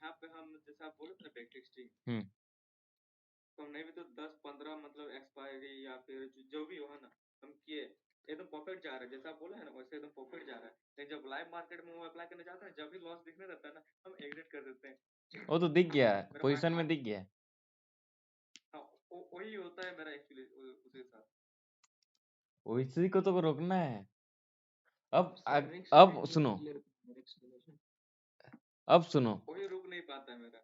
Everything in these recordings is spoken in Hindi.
यहाँ पे हम जैसा आप बोले थे ना बैक टेस्टिंग, हम्म तो हमने भी तो 10-15 मतलब एक्सपायरी या फिर जो भी हो है ना, हम किए एकदम परफेक्ट जा रहा है, जैसा आप बोले है ना वैसे एकदम परफेक्ट जा रहा है। लेकिन जब लाइव मार्केट में वो अप्लाई करने जाते हैं, जब भी लॉस दिखने रहता है ना, हम एग्जिट कर देते हैं। वो तो दिख गया है, मेरा पोजीशन में माइंड, दिख गया है। हाँ, वही होता है मेरा एक्चुअली उसके साथ। उसी को तो रोकना है। रिक्स अब मैनेजमेंट सुनो, क्लियर, रिक्स मैनेजमेंट। अब सुनो, वही रुक नहीं पाता है मेरा।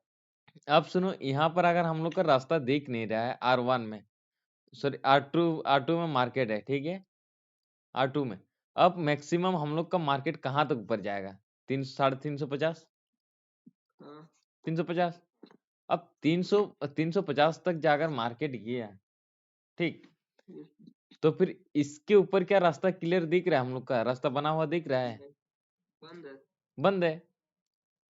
अब सुनो, यहाँ पर अगर हम लोग का रास्ता दिख नहीं रहा है R1 में, सॉरी R2 में मार्केट है, ठीक है, R2 में अब मैक्सिमम हम लोग का मार्केट कहाँ तक ऊपर जाएगा? 350 हाँ 350। अब 350 तक जाकर मार्केट गया, ठीक, तो फिर इसके ऊपर क्या रास्ता क्लियर दिख रहा है? हम लोग का रास्ता बना हुआ दिख रहा है? बंद है। बंद है।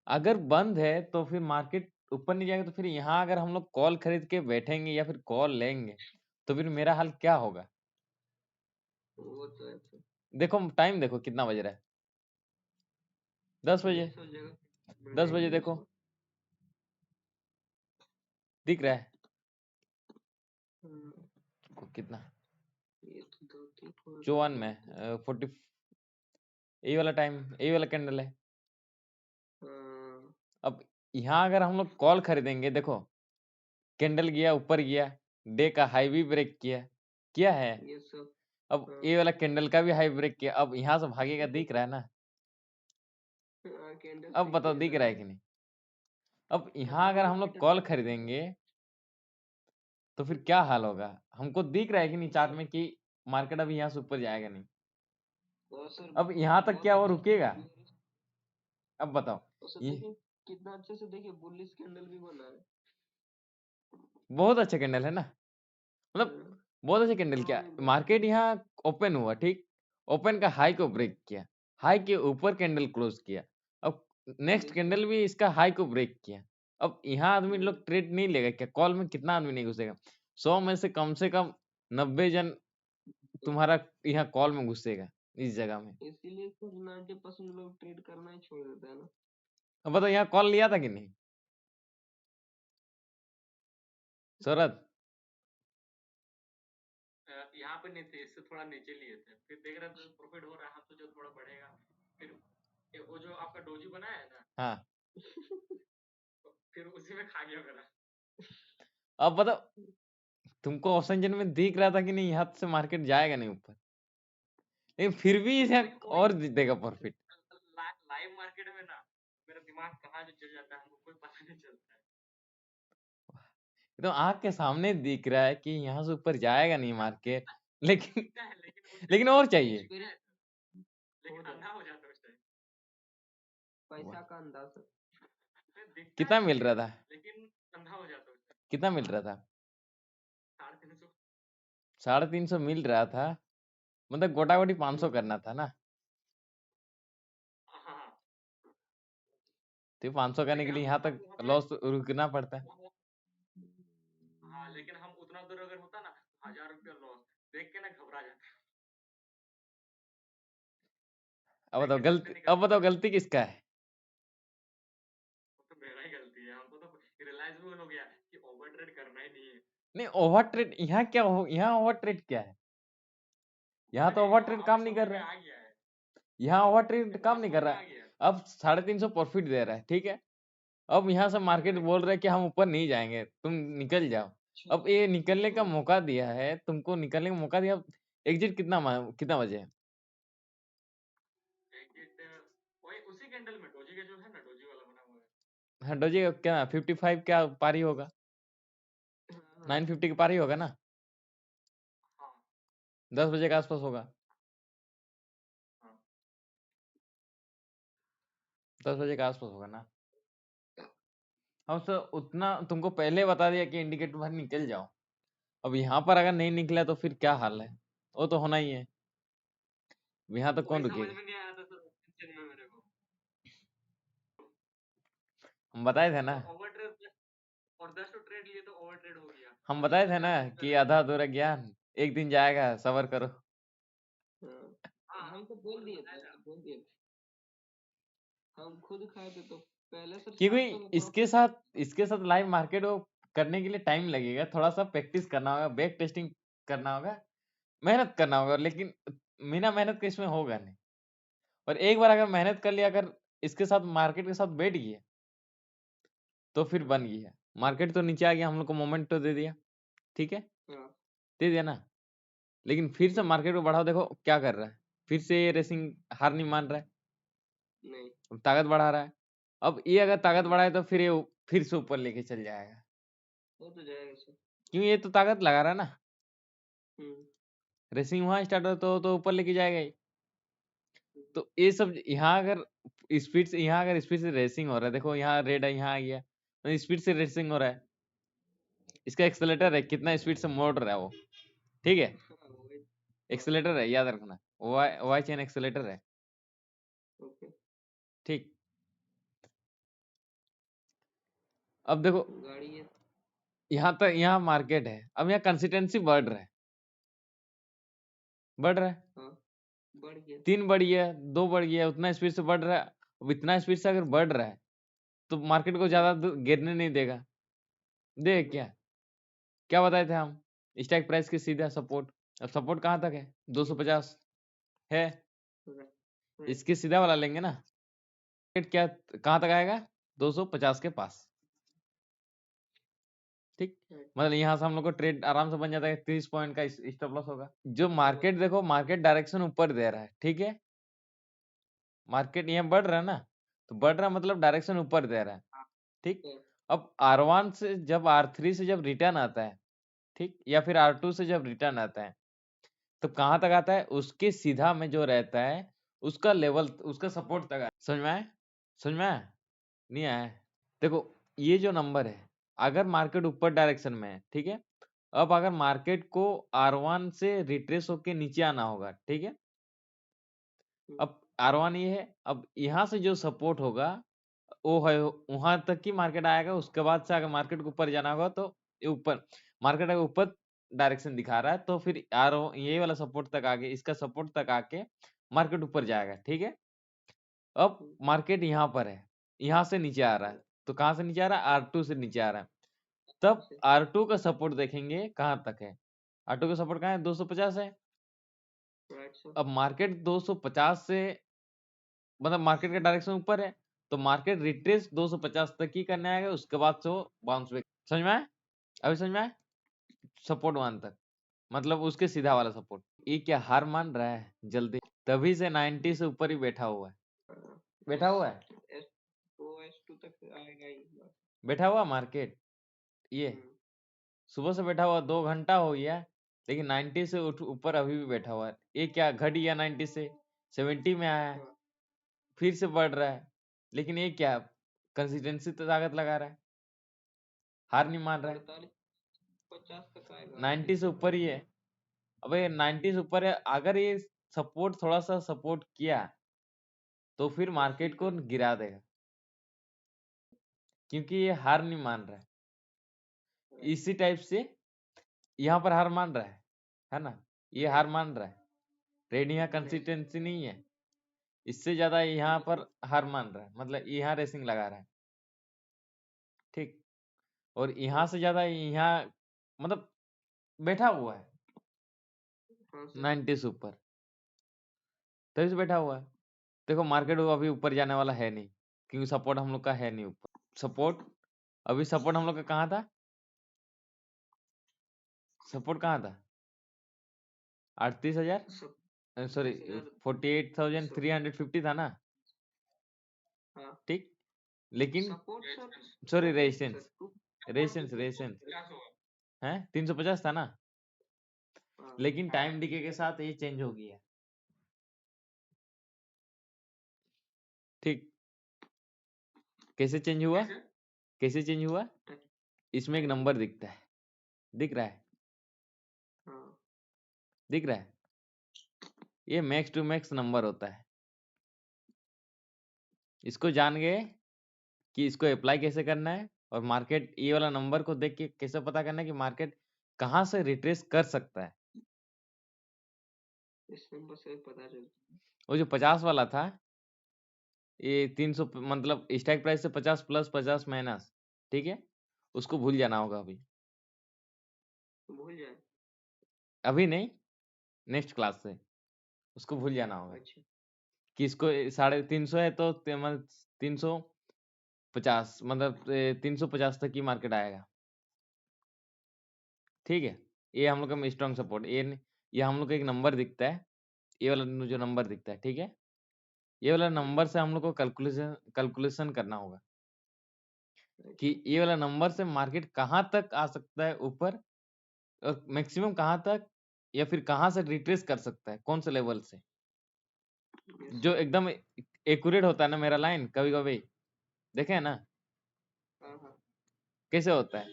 अगर बंद है तो फिर मार्केट ऊपर नहीं जाएगा, तो फिर यहाँ अगर हम लोग कॉल खरीद के बैठेंगे या फिर कॉल लेंगे, तो फिर मेरा हाल क्या होगा? वो तो है फिर। देखो टाइम, देखो कितना बज रहा है, 10 बजे। 10 हो जाएगा। 10 बजे देखो, दिख रहा है कितना? ये तो 2-3 54 में 40, यही वाला टाइम, यही वाला कैंडल है। हाँ अब यहाँ अगर हम लोग कॉल खरीदेंगे, देखो कैंडल गया ऊपर गया, डे का हाई भी ब्रेक किया, किया है। ये सब। अब हाँ ये वाला कैंडल का भी हाई ब्रेक किया, अब यहाँ से भागेगा, दिख रहा है ना? कैंडल अब स्टिक बताओ दे दिख रहा रहा है है। कि नहीं? अब यहाँ हाँ अगर हम लोग मार्केट कॉल अभी खरीदेंगे तो फिर क्या हाल होगा? हमको दिख रहा है कि नहीं चार्ट में कि मार्केट अभी यहाँ से ऊपर जाएगा नहीं? और सर अब यहाँ तक बहुत क्या वो अच्छे से रुकेगा? अब बताओ, और सर ये देखिए कितना अच्छे से, देखिए बुलिश कैंडल भी बना है। बहुत अच्छा कैंडल है ना, मतलब हाँ, बहुत अच्छा कैंडल। क्या स्ट्रॉन्ग एकदम। मार्केट यहाँ ओपन हुआ, ठीक, ओपन का हाई को ब्रेक किया, हाई के ऊपर कैंडल क्लोज किया, अब नेक्स्ट ये कैंडल सब। भी इसका हाई को ब्रेक किया। अब यहाँ आदमी लोग ट्रेड नहीं लेगा क्या? कॉल में कितना आदमी नहीं घुसेगा? 100 में से कम 90 जन तुम्हारा यहाँ कॉल में घुसेगा इस जगह में। इसीलिए सर 90% लोग ट्रेड करना ही छोड़ देते हैं ना। अब बताओ यहाँ कॉल लिया था कि नहीं सौरभ? यहाँ पे नहीं थे, इससे थोड़ा नीचे लिए थे, फिर देख रहे थे प्रॉफिट हो रहा है, हम सोचे थोड़ा बढ़ेगा, फिर वो जो आपका डोजी बनाया है ना, हाँ, तो फिर उसी में खा गया मेरा। अब बताओ तुमको ऑप्शन जन में दिख रहा था कि नहीं यहाँ से मार्केट जाएगा नहीं ऊपर, लेकिन फिर भी इसे और देगा प्रॉफिट। लाइव मार्केट में ना मेरा दिमाग कहाँ जो चल जाता है हमको कोई पता नहीं चलता है। तो आँख के सामने दिख रहा है कि यहाँ से ऊपर जाएगा नहीं मार्केट, लेकिन दिखता है लेकिन उस लेकिन और चाहिए। एक्सपीरियंस लेकिन अंधा हो जाता है उस टाइम। पैसा का अंदाज। दिखता कितना है मिल रहा था? लेकिन अंधा हो जाता है उस टाइम। कितना मिल रहा था? 350। 350 मिल रहा था, मतलब गोटा गोटी 500 करना था ना? हाँ, तो 500 करने के लेकिन लिए हम यहाँ हम तक हमें लॉस रुकना पड़ता है। हाँ, लेकिन हम उतना दूर अगर होता ना 1000 रुपया लॉस देख के ना घबरा जाते। अब बताओ लेकिन गलती, उससे अब निकलना बताओ पड़ेगा। गलती किसका है? वो तो मेरा ही गलती है, हमको तो रियलाइज भी हो गया कि ओवर ट्रेड करना ही नहीं है। नहीं ओवर ट्रेड यहाँ क्या हो, यहाँ ओवर ट्रेड क्या है? यहाँ तो अरे ओवर ट्रेड अब काम नहीं समझ कर में रहा है। आ गया है। यहाँ ओवर ट्रेड अब काम नहीं समझ कर में रहा आ है। गया। अब 350 प्रॉफिट दे रहा है, ठीक है, अब यहाँ से मार्केट लेकिन बोल रहा है कि हम ऊपर नहीं जाएंगे, तुम निकल जाओ। अब ये निकलने का मौका दिया है तुमको, निकलने का मौका दिया। एग्जिट कितना बजे? एग्जिट वही उसी कैंडल में डोजी का जो है ना, डोजी वाला बना हुआ है। हाँ डोजी का क्या 55 क्या पारी होगा, 950 के पारी होगा ना, हाँ 10 बजे के आसपास होगा, हाँ 10 बजे के आसपास होगा ना। हम सर उतना तुमको पहले बता दिया कि इंडिकेटर बाहर निकल जाओ। अब यहाँ पर अगर नहीं निकला तो फिर क्या हाल है? वो तो होना ही है, यहाँ तो वही कौन समझ रुकेगा? में नहीं आया था सर टेंशन में मेरे को। हम बताए थे ना, और ओवर ट्रेड, और 10 तो ट्रेड लिए तो ओवर ट्रेड हो गया। हम और बताए थे सोचा ना कि इस कि तरह आधा अधूरा ज्ञान एक दिन जाएगा, सबर करो। हाँ, हाँ हम तो वो बोल तो दिए बताया थे, था। बोल दिए थे। हम खुद खाए थे तो पहले सर क्योंकि 400 का इसके साथ लाइव मार्केट वो करने के लिए टाइम लगेगा, थोड़ा सा प्रैक्टिस करना होगा, बैक टेस्टिंग करना होगा, मेहनत करना होगा, लेकिन बिना मेहनत के इसमें होगा नहीं। और एक बार अगर मेहनत कर लिया, अगर इसके साथ मार्केट के साथ बैठ गया तो फिर बन गया। मार्केट तो नीचे आ गया, हम लोग को मोमेंट तो दे दिया, ठीक है, हाँ दे दिया ना। लेकिन फिर से मार्केट को बढ़ाओ, देखो क्या कर रहा है, फिर से ये रेसिंग हार नहीं मान रहा है, नहीं अब ताकत बढ़ा रहा है। अब ये अगर ताकत बढ़ाए तो फिर ये फिर से ऊपर लेके चल जाएगा, हो तो जाएगा सर। क्यों, ये तो ताकत लगा रहा है ना। हम्म रेसिंग वहां स्टार्ट हो तो ऊपर लेके जाएगा ही। तो ये सब यहाँ अगर स्पीड से रेसिंग हो रहा है, देखो यहाँ रेड है, यहाँ आ गया, तो स्पीड से रेसिंग हो रहा है। इसका एक्सेलेटर है, कितना स्पीड से मोड़ रहा है वो, ठीक है, हाँ वही एक्सेलेटर है, याद रखना, वाई चेन एक्सेलेटर है, ओके ठीक। अब देखो गाड़ी है यहाँ तक, यहाँ मार्केट है, अब यहाँ कंसिस्टेंसी बढ़ रहा है, हाँ बढ़ गया 3 बढ़ गया, 2 बढ़ गया, उतना स्पीड से बढ़ रहा है। अब इतना स्पीड से अगर बढ़ रहा है तो मार्केट को ज्यादा गिरने नहीं देगा, दे नहीं क्या, क्या बताए थे हम, स्ट्राइक प्राइस के सीधा सपोर्ट। अब सपोर्ट कहाँ तक है, 250 है, राइट इसके सीधा वाला लेंगे ना, मार्केट क्या कहाँ तक आएगा, 250 के पास, ठीक। राइट मतलब यहाँ से हम लोग को ट्रेड आराम से बन जाता है, 30 पॉइंट का स्टॉप लॉस होगा। जो मार्केट देखो, मार्केट डायरेक्शन ऊपर दे रहा है, ठीक है, मार्केट यहाँ बढ़ रहा है ना, तो बढ़ रहा है मतलब डायरेक्शन ऊपर दे रहा है, ठीक। हाँ, अब R1 से जब R3 से जब रिटर्न आता है, ठीक, या फिर R2 से जब रिटर्न आता है, तो कहाँ तक आता है, उसके सीधा में जो रहता है उसका लेवल, उसका सपोर्ट तक आया। समझ में आया, समझ में आया, नहीं आया। देखो ये जो नंबर है, अगर मार्केट ऊपर डायरेक्शन में है, ठीक है, अब अगर मार्केट को R1 से रिट्रेस होके नीचे आना होगा, ठीक है, अब R1 ये है, अब यहाँ से जो सपोर्ट होगा वो है, वहां तक ही मार्केट आएगा, उसके बाद से अगर मार्केट को ऊपर जाना होगा तो ये ऊपर, मार्केट अगर ऊपर डायरेक्शन दिखा रहा है तो फिर यार ये वाला सपोर्ट तक आके, इसका सपोर्ट तक आके मार्केट ऊपर जाएगा, ठीक है। अब मार्केट यहाँ पर है, यहाँ से नीचे आ रहा है, तो कहाँ से नीचे आ रहा है, R2 से नीचे आ रहा है, तब R2 का सपोर्ट देखेंगे कहाँ तक है, R2 का सपोर्ट कहाँ है, 250 है। राइट सर अब मार्केट 250 से, मतलब मार्केट का डायरेक्शन ऊपर है, तो मार्केट रिट्रेस 250 तक ही करने आएगा, उसके बाद से वो बाउंस बैक। समझ में आया, अभी समझ में आया, सपोर्ट 1 तक, मतलब उसके सीधा वाला सपोर्ट। ये क्या हार मान रहा है जल्दी, तभी से 90 से ऊपर ही बैठा हुआ है, बैठा हुआ है, S2 तक आएगा ही बस। बैठा हुआ मार्केट, ये सुबह से बैठा हुआ, 2 घंटा हो गया, लेकिन 90 से ऊपर अभी भी बैठा हुआ है। ये क्या घट गया, 90 से 70 में आया है, हाँ, फिर से बढ़ रहा है, लेकिन ये क्या कंसिस्टेंसी तो ताकत लगा रहा है, हार नहीं मान रहा है, 48 50 तक आएगा 90 से ऊपर ही है। अबे 90 से ऊपर है, अगर ये सपोर्ट थोड़ा सा सपोर्ट किया तो फिर मार्केट को गिरा देगा, क्योंकि ये हार नहीं मान रहा है। इसी टाइप से यहाँ पर हार मान रहा है ना, ये हार मान रहा है, ट्रेड यहाँ कंसिस्टेंसी नहीं है, इससे ज्यादा यहाँ पर हार मान रहा है, मतलब यहाँ रेसिंग लगा रहा है, ठीक। और यहाँ से ज्यादा यहाँ, मतलब बैठा हुआ है हाँ सर 90 से ऊपर, तभी से बैठा हुआ है। देखो मार्केट अभी ऊपर जाने वाला है नहीं, क्योंकि सपोर्ट हम लोग का है नहीं ऊपर, सपोर्ट अभी सपोर्ट हम लोग का कहाँ था, सपोर्ट कहाँ था, 38,000, सब सॉरी 48,350 था ना, हाँ ठीक। लेकिन support sir sorry 250 resistance, sir resistance है 350 था ना, हाँ लेकिन टाइम डिके के साथ ये चेंज हो गया, ठीक। कैसे चेंज हुआ, कैसे चेंज हुआ, इसमें एक नंबर दिखता है, दिख रहा है, हाँ दिख रहा है, ये मैक्स टू मैक्स नंबर होता है। इसको जान गए कि इसको अप्लाई कैसे करना है, और मार्केट ये वाला नंबर को देख के कैसे पता करना है कि मार्केट कहाँ से रिट्रेस कर सकता है। इस नंबर से पता चलता वो जो 50 वाला था, ये 300 मतलब स्ट्राइक प्राइस से 50 प्लस 50 माइनस, ठीक है, उसको भूल जाना होगा अभी। भूल जाए। अभी नहीं, नेक्स्ट क्लास से उसको भूल जाना होगा अच्छा कि इसको 350 है तो 350 मतलब 350 तक की मार्केट आएगा, ठीक है। ये हम लोग का स्ट्रॉन्ग सपोर्ट, ये हम लोग को एक नंबर दिखता है, ये वाला जो नंबर दिखता है, ठीक है। ये वाला नंबर से हम लोग को कैलकुलेशन करना होगा कि अच्छा ये वाला नंबर से मार्केट कहाँ तक आ सकता है ऊपर, और मैक्सिमम कहाँ तक, या फिर कहाँ से रिट्रेस कर सकता है, कौन से लेवल से, यस जो एकदम एक्यूरेट होता है ना मेरा लाइन, कभी कभी देखे है ना हाँ हाँ कैसे होता है।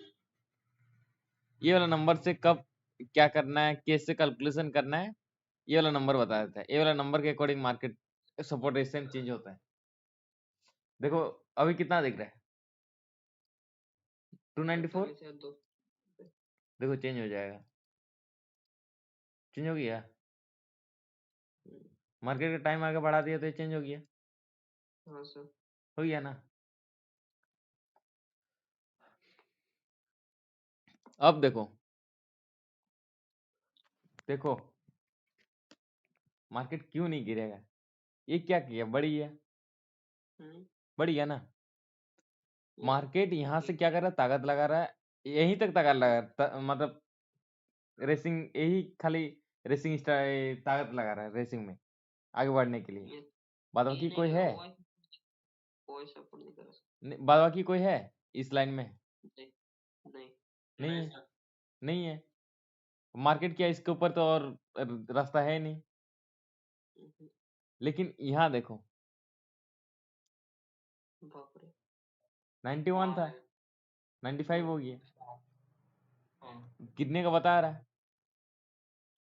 ये वाला नंबर से कब क्या करना है, कैसे कैलकुलेशन करना है, ये वाला नंबर बता देता है। ये वाला नंबर के according market support resistance change होता है। देखो अभी कितना दिख रहा है, 294, 48,200 देखो चेंज हो जाएगा, चेंज हो गया, मार्केट का टाइम आगे बढ़ा दिया तो ये चेंज हो गया, हाँ सर हो गया ना। अब देखो देखो मार्केट क्यों नहीं गिरेगा, ये क्या किया, बढ़ी है, हम्म बढ़ी है ना। यस मार्केट यहाँ से क्या कर रहा है, ताकत लगा रहा है, यहीं तक ताकत लगा मतलब रेसिंग, यही खाली रेसिंग ताकत लगा रहा है रेसिंग में आगे बढ़ने के लिए। ये बाद ये बाकी नहीं कोई लगा है, हुआ है कोई सपोर्ट नहीं कर सकता बाद बाकी कोई है इस लाइन में, नहीं नहीं नहीं है, नहीं है। मार्केट क्या इसके ऊपर तो और रास्ता है नहीं। हम्म, लेकिन यहाँ देखो बाप रे 91 था, 95 हो गया, गिरने का बता रहा है,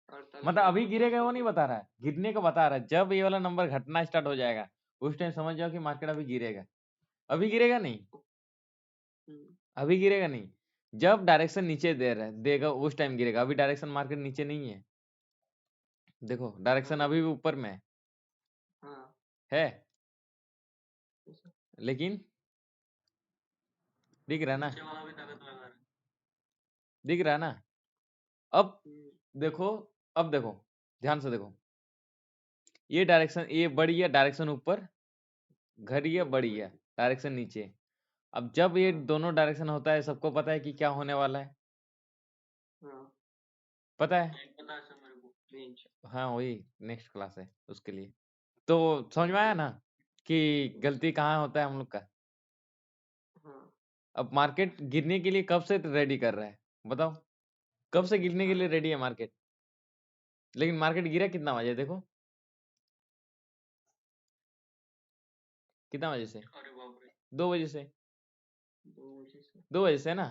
48 मतलब अभी 50 गिरेगा वो तक नहीं गिरा बता रहा है, गिरने का बता रहा है। जब ये वाला नंबर घटना स्टार्ट हो जाएगा उस टाइम समझ जाओ कि मार्केट अभी गिरेगा। अभी गिरेगा नहीं, हम्म, अभी गिरेगा नहीं, जब डायरेक्शन नीचे दे रहा है देगा उस टाइम गिरेगा। अभी डायरेक्शन मार्केट नीचे नहीं है, देखो डायरेक्शन अभी अभी भी ऊपर में हाँ है, यस सर, लेकिन दिख रहा है ना, दिख रहा है ना। अब हम्म, देखो, अब देखो ध्यान से देखो, ये डायरेक्शन, ये बड़ी है डायरेक्शन ऊपर, घड़ी है बड़ी है डायरेक्शन नीचे। अब जब ये हाँ दोनों डायरेक्शन होता है सबको पता है कि क्या होने वाला है, हाँ पता है। रेंज हाँ वही नेक्स्ट क्लास है उसके लिए। तो समझ में आया ना कि गलती कहाँ होता है हम लोग का। हाँ अब मार्केट गिरने के लिए कब से रेडी कर रहा है, बताओ कब से गिरने के लिए हाँ रेडी है मार्केट। लेकिन मार्केट गिरा कितना बजे, देखो कितना बजे से, 2 बजे से, 2 बजे से 2 बजे से ना।